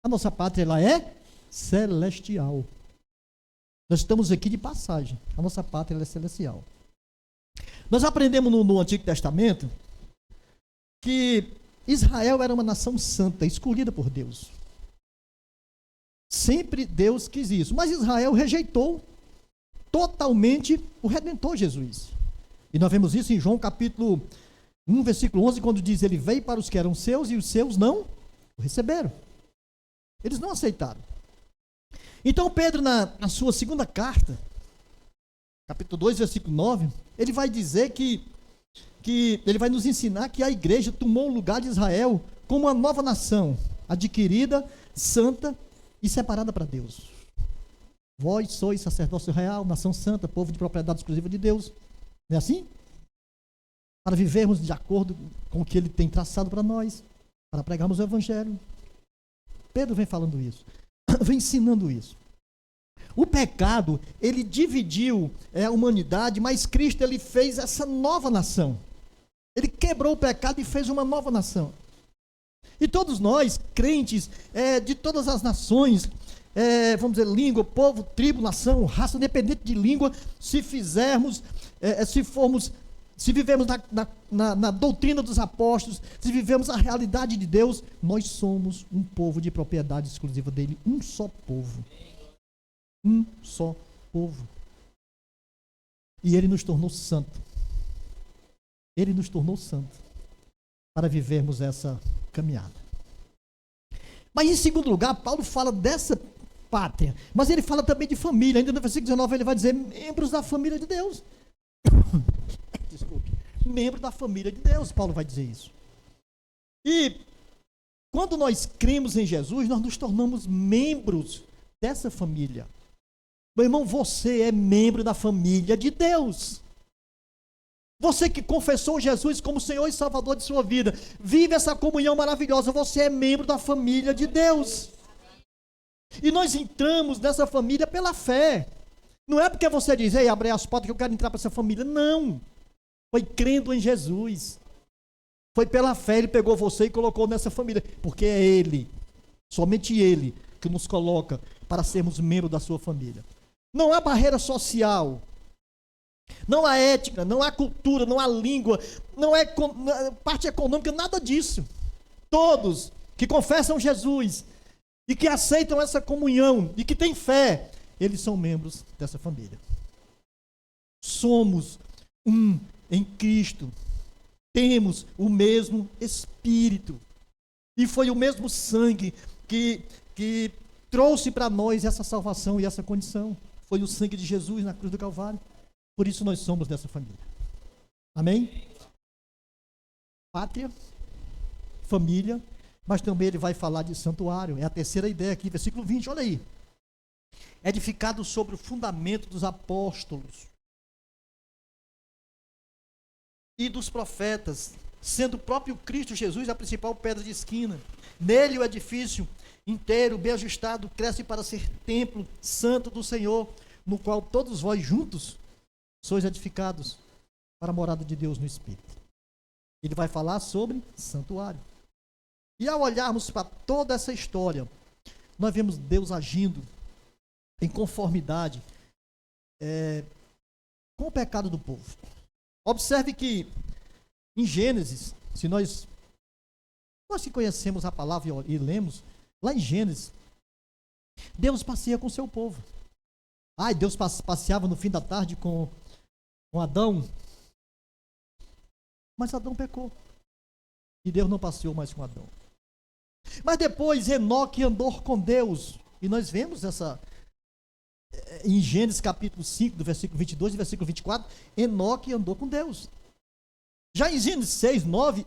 A nossa pátria, ela é celestial. Nós estamos aqui de passagem. A nossa pátria, ela é celestial. Nós aprendemos no Antigo Testamento que Israel era uma nação santa, escolhida por Deus. Sempre Deus quis isso. Mas Israel rejeitou totalmente o Redentor Jesus. E nós vemos isso em João capítulo 1, versículo 11, quando diz, ele veio para os que eram seus e os seus não o receberam. Eles não aceitaram. Então Pedro, na sua segunda carta, capítulo 2, versículo 9, ele vai dizer que ele vai nos ensinar que a igreja tomou o lugar de Israel como uma nova nação, adquirida, santa e separada para Deus. Vós sois sacerdócio real, nação santa, povo de propriedade exclusiva de Deus. Não é assim? Para vivermos de acordo com o que ele tem traçado para nós, para pregarmos o evangelho. Pedro vem falando isso, vem ensinando isso. O pecado, ele dividiu a humanidade, mas Cristo, ele fez essa nova nação. Ele quebrou o pecado e fez uma nova nação. E todos nós, crentes de todas as nações, vamos dizer, língua, povo, tribo, nação, raça, independente de língua, se fizermos, se vivemos na doutrina dos apóstolos, se vivemos a realidade de Deus, nós somos um povo de propriedade exclusiva dele, um só povo. Um só povo. E ele nos tornou santo. Ele nos tornou santo para vivermos essa caminhada. Mas em segundo lugar, Paulo fala dessa pátria, mas ele fala também de família. Ainda no versículo 19 ele vai dizer membros da família de Deus. Desculpe. Membro da família de Deus, Paulo vai dizer isso. E quando nós cremos em Jesus, nós nos tornamos membros dessa família. Meu irmão, você é membro da família de Deus. Você que confessou Jesus como Senhor e Salvador de sua vida, vive essa comunhão maravilhosa, você é membro da família de Deus. E nós entramos nessa família pela fé. Não é porque você diz, ei, abre as portas que eu quero entrar para essa família. Não. Foi crendo em Jesus. Foi pela fé, ele pegou você e colocou nessa família. Porque é ele, somente ele, que nos coloca para sermos membros da sua família. Não há barreira social. Não há ética, não há cultura, não há língua, não há parte econômica, nada disso. Todos que confessam Jesus e que aceitam essa comunhão e que têm fé, eles são membros dessa família. Somos um em Cristo. Temos o mesmo Espírito. E foi o mesmo sangue que trouxe para nós essa salvação e essa condição. Foi o sangue de Jesus na cruz do Calvário. Por isso nós somos dessa família. Amém? Pátria, família, mas também ele vai falar de santuário. É a terceira ideia aqui, versículo 20, olha aí. Edificado sobre o fundamento dos apóstolos e dos profetas, sendo o próprio Cristo Jesus a principal pedra de esquina. Nele o edifício inteiro, bem ajustado, cresce para ser templo santo do Senhor, no qual todos vós juntos sois edificados para a morada de Deus no Espírito. Ele vai falar sobre santuário. E ao olharmos para toda essa história, nós vemos Deus agindo em conformidade com o pecado do povo. Observe que em Gênesis, se nós que conhecemos a palavra e lemos, lá em Gênesis, Deus passeia com o seu povo. Deus passeava no fim da tarde com Adão, mas Adão pecou. E Deus não passeou mais com Adão. Mas depois Enoque andou com Deus. E nós vemos em Gênesis capítulo 5, do versículo 22 e versículo 24, Enoque andou com Deus. Já em Gênesis 6, 9,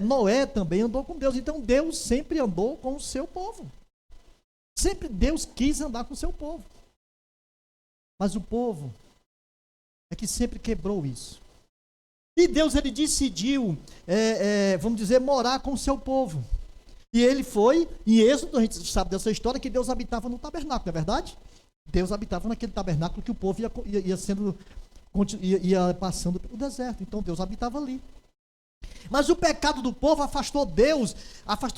Noé também andou com Deus. Então Deus sempre andou com o seu povo. Sempre Deus quis andar com o seu povo. Mas o povo é que sempre quebrou isso. E Deus, ele decidiu, vamos dizer, morar com o seu povo. E ele foi, em Êxodo, a gente sabe dessa história, que Deus habitava no tabernáculo, não é verdade? Deus habitava naquele tabernáculo que o povo ia passando pelo deserto. Então Deus habitava ali. Mas o pecado do povo afastou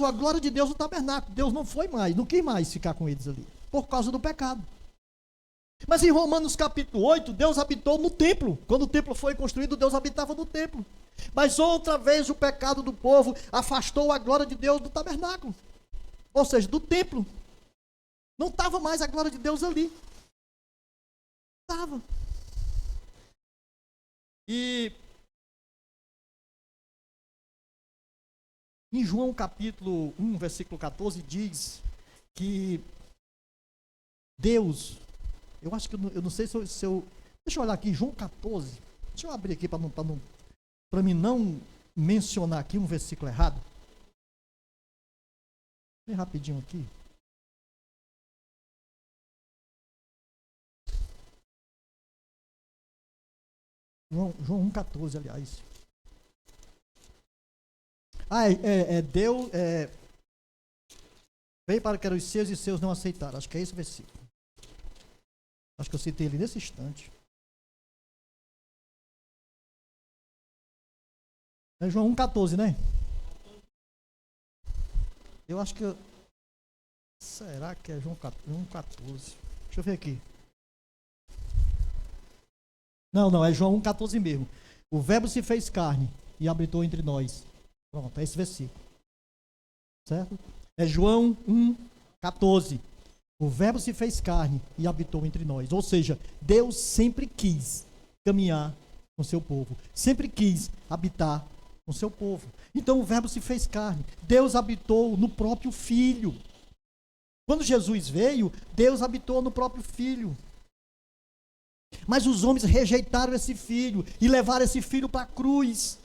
a glória de Deus do tabernáculo. Deus não quis mais ficar com eles ali, por causa do pecado. Mas em Romanos capítulo 8, Deus habitou no templo. Quando o templo foi construído, Deus habitava no templo. Mas outra vez o pecado do povo afastou a glória de Deus do tabernáculo. Ou seja, do templo. Não estava mais a glória de Deus ali. Estava. E em João capítulo 1, versículo 14, diz que Deus... Eu acho que eu não sei se eu... Deixa eu olhar aqui, João 14. Deixa eu abrir aqui para mim não mencionar aqui um versículo errado. Bem rapidinho aqui. João 1,14, aliás. Deus veio para que eram os seus e seus não aceitaram. Acho que é esse o versículo. Acho que eu citei ele nesse instante. É João 1,14, né? Eu acho que... Será que é João 1,14? Deixa eu ver aqui. Não, é João 1,14 mesmo. O verbo se fez carne e habitou entre nós. Pronto, é esse versículo. Certo? É João 1,14. O verbo se fez carne e habitou entre nós. Ou seja, Deus sempre quis caminhar com seu povo. Sempre quis habitar com seu povo. Então o verbo se fez carne. Deus habitou no próprio Filho. Quando Jesus veio, Deus habitou no próprio Filho. Mas os homens rejeitaram esse Filho e levaram esse Filho para a cruz.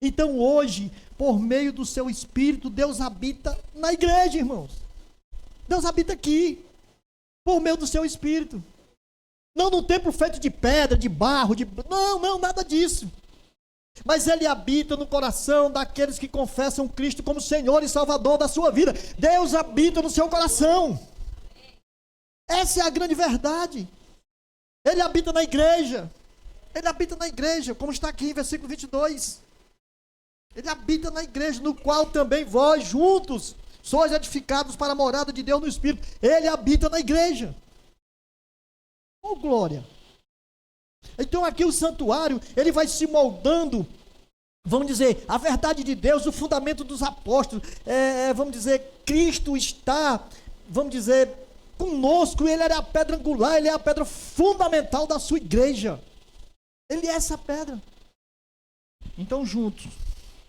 Então hoje, por meio do seu Espírito, Deus habita na igreja, irmãos. Deus habita aqui, por meio do seu Espírito. Não num templo feito de pedra, de barro, Não, nada disso. Mas Ele habita no coração daqueles que confessam Cristo como Senhor e Salvador da sua vida. Deus habita no seu coração. Essa é a grande verdade. Ele habita na igreja. Ele habita na igreja, como está aqui em versículo 22. Ele habita na igreja, no qual também vós juntos sois edificados para a morada de Deus no Espírito. Ele habita na igreja. Oh, glória! Então aqui o santuário, ele vai se moldando, vamos dizer, a verdade de Deus, o fundamento dos apóstolos. Vamos dizer, Cristo está, vamos dizer, conosco. Ele era a pedra angular, ele é a pedra fundamental da sua igreja. Ele é essa pedra. Então juntos,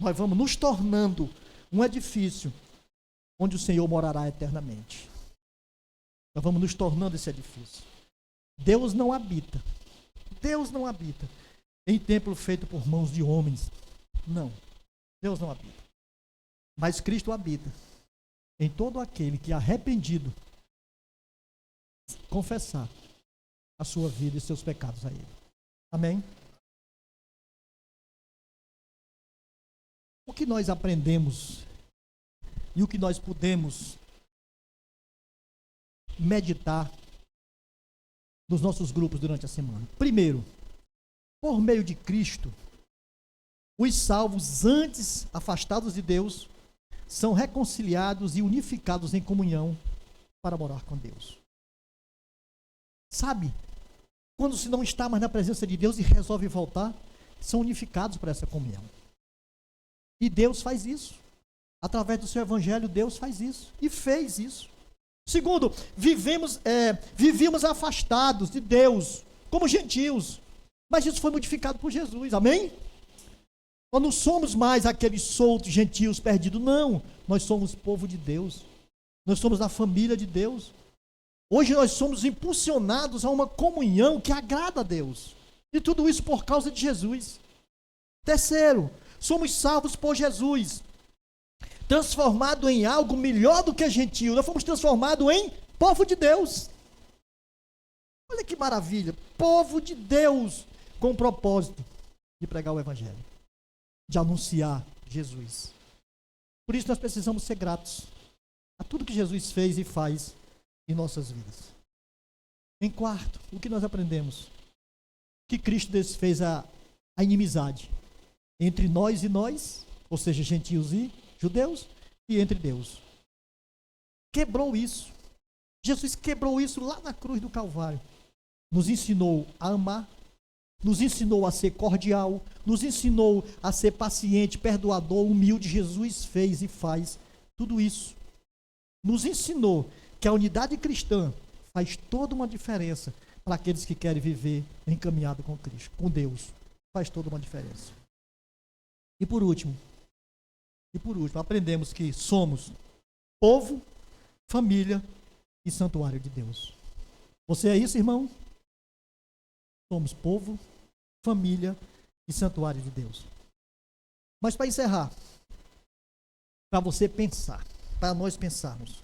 nós vamos nos tornando um edifício onde o Senhor morará eternamente. Nós vamos nos tornando esse edifício. Deus não habita em templo feito por mãos de homens. Não, Deus não habita. Mas Cristo habita em todo aquele que arrependido confessar a sua vida e seus pecados a Ele. Amém? O que nós aprendemos e o que nós podemos meditar nos nossos grupos durante a semana. Primeiro, por meio de Cristo, os salvos antes afastados de Deus são reconciliados e unificados em comunhão para morar com Deus. Sabe, quando se não está mais na presença de Deus e resolve voltar, são unificados para essa comunhão. E Deus faz isso. Através do seu evangelho, Deus faz isso. E fez isso. Segundo, vivíamos afastados de Deus, como gentios. Mas isso foi modificado por Jesus, amém? Nós não somos mais aqueles soltos, gentios, perdidos, não. Nós somos povo de Deus. Nós somos da família de Deus. Hoje nós somos impulsionados a uma comunhão que agrada a Deus. E tudo isso por causa de Jesus. Terceiro, somos salvos por Jesus. Transformado em algo melhor do que gentio. Nós fomos transformados em povo de Deus. Olha que maravilha. Povo de Deus, com o propósito de pregar o evangelho, de anunciar Jesus. Por isso nós precisamos ser gratos a tudo que Jesus fez e faz em nossas vidas. Em quarto, o que nós aprendemos? Que Cristo desfez a inimizade entre nós e nós, ou seja, gentios e judeus, e entre Deus. Quebrou isso. Jesus quebrou isso lá na cruz do Calvário. Nos ensinou a amar, nos ensinou a ser cordial, nos ensinou a ser paciente, perdoador, humilde. Jesus fez e faz tudo isso. Nos ensinou que a unidade cristã faz toda uma diferença para aqueles que querem viver encaminhado com Cristo, com Deus. Faz toda uma diferença. E por último, aprendemos que somos povo, família e santuário de Deus. Você é isso, irmão? Somos povo, família e santuário de Deus. Mas para encerrar, para você pensar, para nós pensarmos,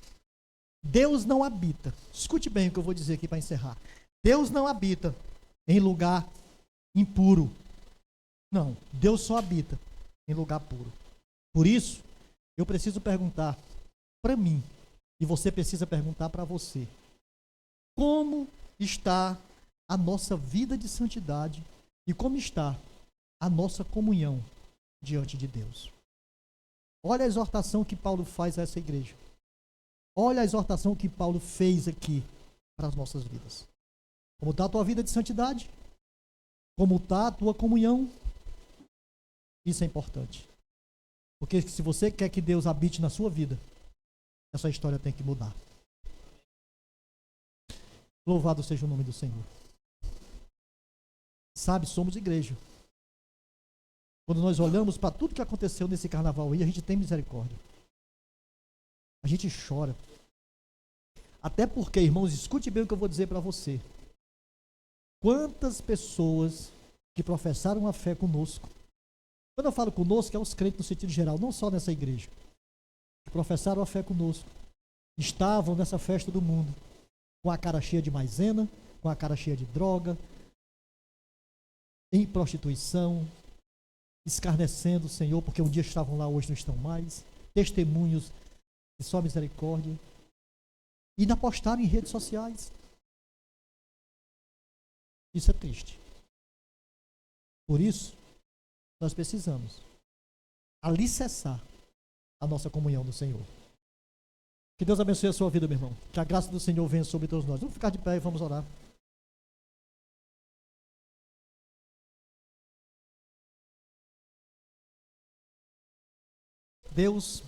Deus não habita, escute bem o que eu vou dizer aqui para encerrar. Deus não habita em lugar impuro, Não, Deus só habita em lugar puro. Por isso, eu preciso perguntar para mim, e você precisa perguntar para você: como está a nossa vida de santidade e como está a nossa comunhão diante de Deus? Olha a exortação que Paulo faz a essa igreja. Olha a exortação que Paulo fez aqui para as nossas vidas. Como está a tua vida de santidade? Como está a tua comunhão? Isso é importante. Porque se você quer que Deus habite na sua vida, essa história tem que mudar. Louvado seja o nome do Senhor. Sabe, somos igreja. Quando nós olhamos para tudo que aconteceu nesse carnaval aí, a gente tem misericórdia. A gente chora. Até porque, irmãos, escute bem o que eu vou dizer para você. Quantas pessoas que professaram a fé conosco, quando eu falo conosco, é os crentes no sentido geral, não só nessa igreja, que professaram a fé conosco, estavam nessa festa do mundo, com a cara cheia de maisena, com a cara cheia de droga, em prostituição, escarnecendo o Senhor, porque um dia estavam lá, hoje não estão mais, testemunhos de só misericórdia, e ainda postaram em redes sociais. Isso é triste. Por isso, nós precisamos alicerçar a nossa comunhão do Senhor. Que Deus abençoe a sua vida, meu irmão. Que a graça do Senhor venha sobre todos nós. Vamos ficar de pé e vamos orar. Deus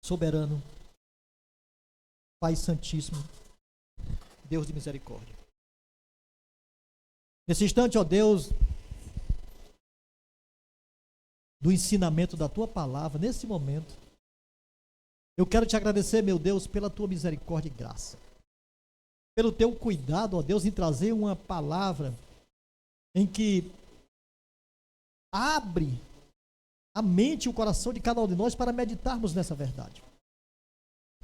soberano, Pai Santíssimo, Deus de misericórdia. Nesse instante, ó Deus, do ensinamento da Tua palavra, nesse momento, eu quero te agradecer, meu Deus, pela Tua misericórdia e graça. Pelo Teu cuidado, ó Deus, em trazer uma palavra em que abre a mente e o coração de cada um de nós para meditarmos nessa verdade.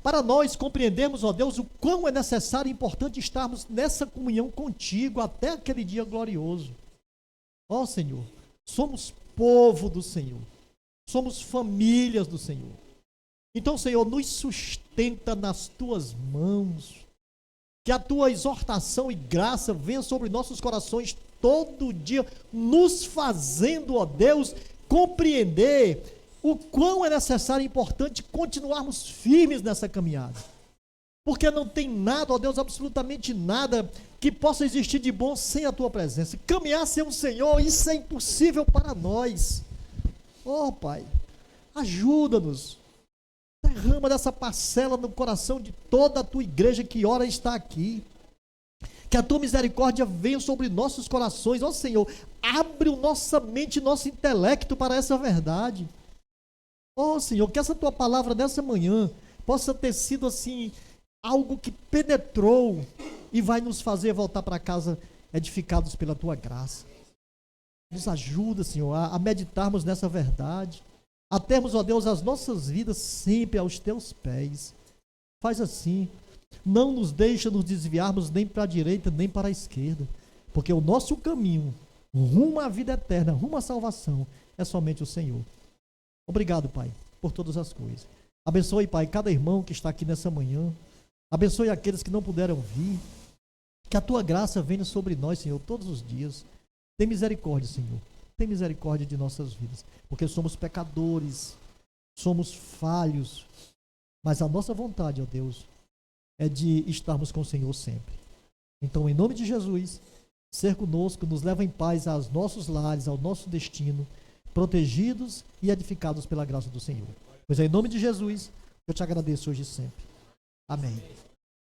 Para nós compreendermos, ó Deus, o quão é necessário e importante estarmos nessa comunhão contigo até aquele dia glorioso. Ó Senhor, somos povo do Senhor, somos famílias do Senhor. Então, Senhor, nos sustenta nas tuas mãos, que a tua exortação e graça venha sobre nossos corações todo dia, nos fazendo, ó Deus, compreender o quão é necessário e importante continuarmos firmes nessa caminhada. Porque não tem nada, ó Deus, absolutamente nada que possa existir de bom sem a tua presença. Caminhar sem o Senhor, isso é impossível para nós. Oh, Pai, ajuda-nos. Derrama dessa parcela no coração de toda a tua igreja que ora está aqui. Que a tua misericórdia venha sobre nossos corações. Ó Senhor, abre nossa mente e nosso intelecto para essa verdade. Ó Senhor, que essa tua palavra nessa manhã possa ter sido assim, algo que penetrou e vai nos fazer voltar para casa edificados pela tua graça. Nos ajuda, Senhor, a meditarmos nessa verdade, a termos, ó Deus, as nossas vidas sempre aos teus pés. Faz assim, não nos deixa nos desviarmos nem para a direita nem para a esquerda, porque o nosso caminho rumo à vida eterna, rumo à salvação, é somente o Senhor. Obrigado, Pai, por todas as coisas. Abençoe, Pai, cada irmão que está aqui nessa manhã. Abençoe aqueles que não puderam vir. Que a tua graça venha sobre nós, Senhor, todos os dias. Tem misericórdia, Senhor. Tem misericórdia de nossas vidas, porque somos pecadores, somos falhos, mas a nossa vontade, ó Deus, é de estarmos com o Senhor sempre. Então, em nome de Jesus, ser conosco, nos leva em paz aos nossos lares, ao nosso destino, protegidos e edificados pela graça do Senhor. Pois é em nome de Jesus, eu te agradeço hoje e sempre. Amém.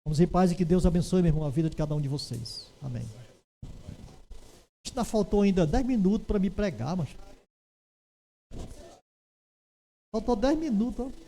Vamos em paz e que Deus abençoe, meu irmão, a vida de cada um de vocês. Amém. Ainda faltou ainda 10 minutos para me pregar, mas faltou 10 minutos, ó.